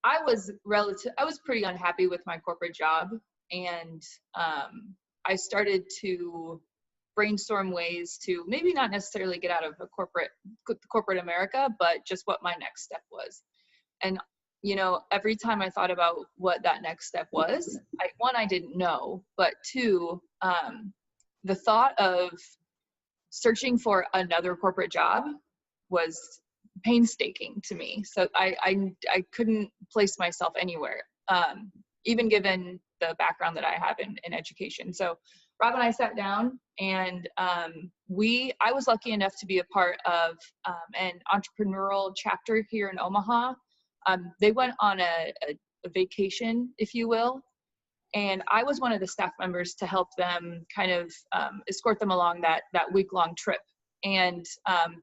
I was pretty unhappy with my corporate job, and I started to brainstorm ways to maybe not necessarily get out of corporate America, but just what my next step was. And every time I thought about what that next step was, I didn't know, but two, the thought of searching for another corporate job was painstaking to me. So I couldn't place myself anywhere, even given the background that I have in education. So Rob and I sat down, and I was lucky enough to be a part of an entrepreneurial chapter here in Omaha. They went on a vacation, if you will, and I was one of the staff members to help them kind of escort them along that week-long trip. And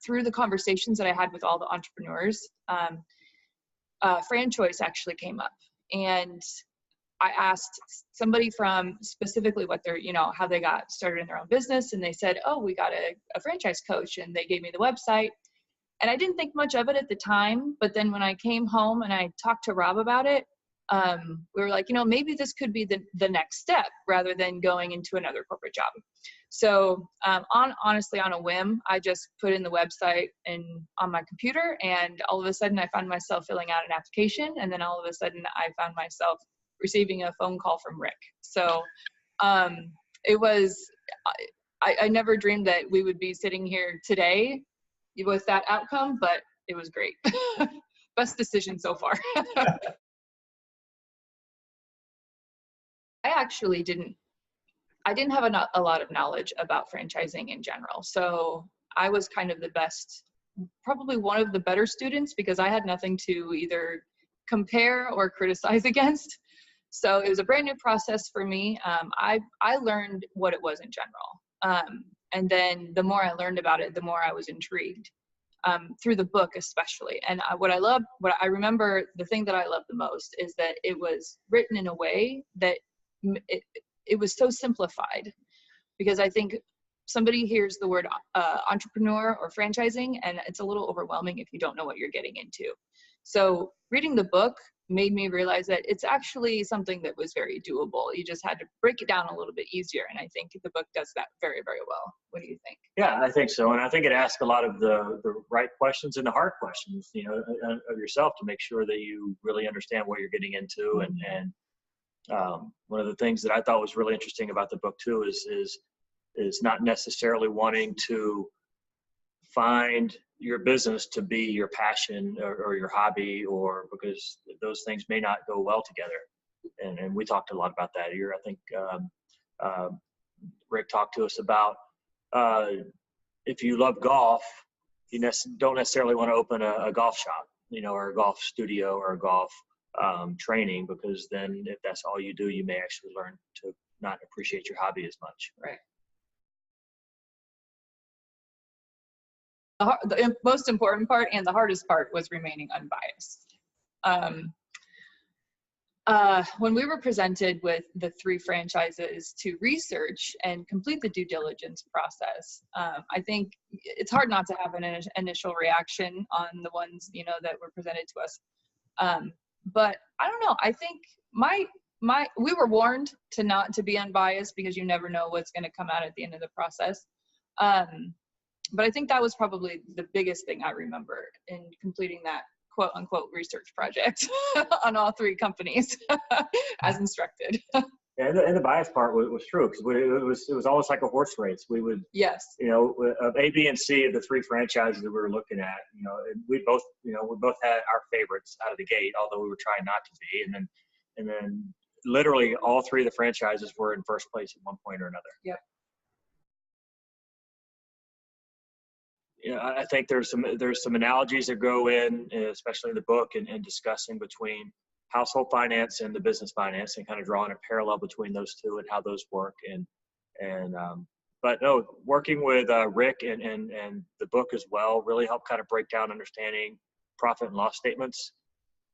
through the conversations that I had with all the entrepreneurs, Franchise actually came up, and I asked somebody from specifically what they're, how they got started in their own business, and they said, oh, we got a franchise coach, and they gave me the website. And I didn't think much of it at the time, but then when I came home and I talked to Rob about it, we were like, maybe this could be the next step rather than going into another corporate job. So honestly, on a whim, I just put in the website on my computer, and all of a sudden I found myself filling out an application, and then all of a sudden I found myself receiving a phone call from Rick. So it was, I never dreamed that we would be sitting here today with that outcome, but it was great. Best decision so far. I didn't have a lot of knowledge about franchising in general. So I was kind of probably one of the better students, because I had nothing to either compare or criticize against. So it was a brand new process for me. I learned what it was in general. And then the more I learned about it, the more I was intrigued, through the book especially. And what I remember, the thing that I loved the most is that it was written in a way that it was so simplified, because I think somebody hears the word entrepreneur or franchising, and it's a little overwhelming if you don't know what you're getting into. So reading the book made me realize that it's actually something that was very doable. You just had to break it down a little bit easier. And I think the book does that very, very well. What do you think? Yeah, I think so. And I think it asks a lot of the right questions and the hard questions, of yourself, to make sure that you really understand what you're getting into. And one of the things that I thought was really interesting about the book too is not necessarily wanting to find your business to be your passion or your hobby, or because those things may not go well together. And we talked a lot about that here. I think Rick talked to us about if you love golf, you don't necessarily want to open a golf shop, or a golf studio or a golf training, because then if that's all you do, you may actually learn to not appreciate your hobby as much. Right. The most important part and the hardest part was remaining unbiased. When we were presented with the 3 franchises to research and complete the due diligence process, I think it's hard not to have an initial reaction on the ones, that were presented to us. But I don't know, I think we were warned to be unbiased, because you never know what's going to come out at the end of the process. But I think that was probably the biggest thing I remember in completing that quote unquote research project on all 3 companies as instructed. Yeah, and the bias part was true, because it was almost like a horse race. We would, yes, of A, B, and C of the 3 franchises that we were looking at, we both had our favorites out of the gate, although we were trying not to be. And then literally all 3 of the franchises were in first place at one point or another. Yep. I think there's some analogies that go in, especially in the book, and discussing between household finance and the business finance, and kind of drawing a parallel between those two and how those work. But no, working with Rick and the book as well really helped kind of break down understanding profit and loss statements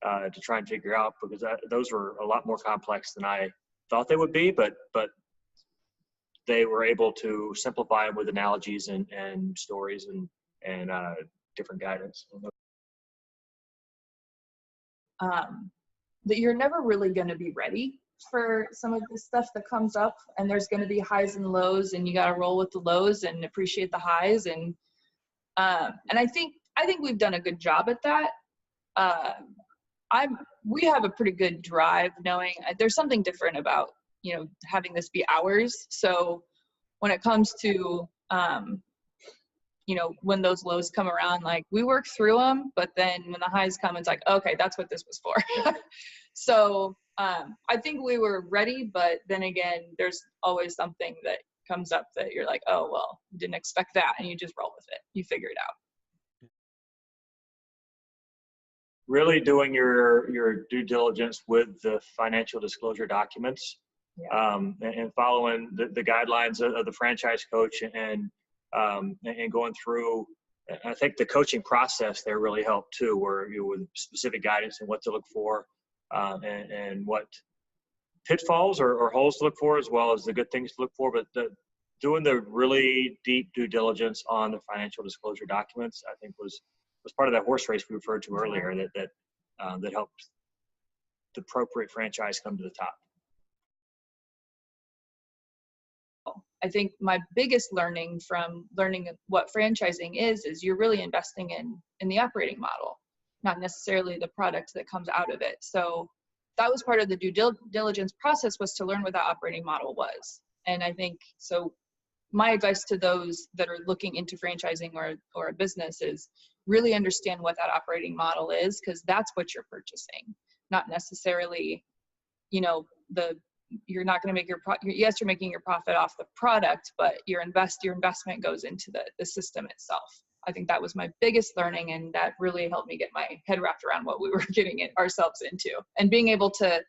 to try and figure out, because those were a lot more complex than I thought they would be, but they were able to simplify them with analogies and stories and different guidance. that you're never really going to be ready for some of the stuff that comes up, and there's going to be highs and lows, and you got to roll with the lows and appreciate the highs. And I think we've done a good job at that. We have a pretty good drive, knowing there's something different about, you know, having this be ours. So when it comes to, you know, when those lows come around, like, we work through them, but then when the highs come, it's like, okay, that's what this was for. So I think we were ready, but then again, there's always something that comes up that you're like, oh, well, didn't expect that. And you just roll with it. You figure it out. Really doing your due diligence with the financial disclosure documents, Yeah. And following the guidelines of the franchise coach, and going through. I think the coaching process there really helped too, where with specific guidance and what to look for, and what pitfalls or holes to look for, as well as the good things to look for. But doing the really deep due diligence on the financial disclosure documents, I think was part of that horse race we referred to earlier, that helped the appropriate franchise come to the top. I think my biggest learning from learning what franchising is you're really investing in the operating model, not necessarily the product that comes out of it. So that was part of the due diligence process, was to learn what that operating model was. And I think, so my advice to those that are looking into franchising or a business is really understand what that operating model is, because that's what you're purchasing, not necessarily, you know, you're not going to make yes, you're making your profit off the product, but your investment goes into the system itself. I think that was my biggest learning, and that really helped me get my head wrapped around what we were getting ourselves into, and being able to,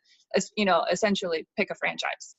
you know, essentially pick a franchise.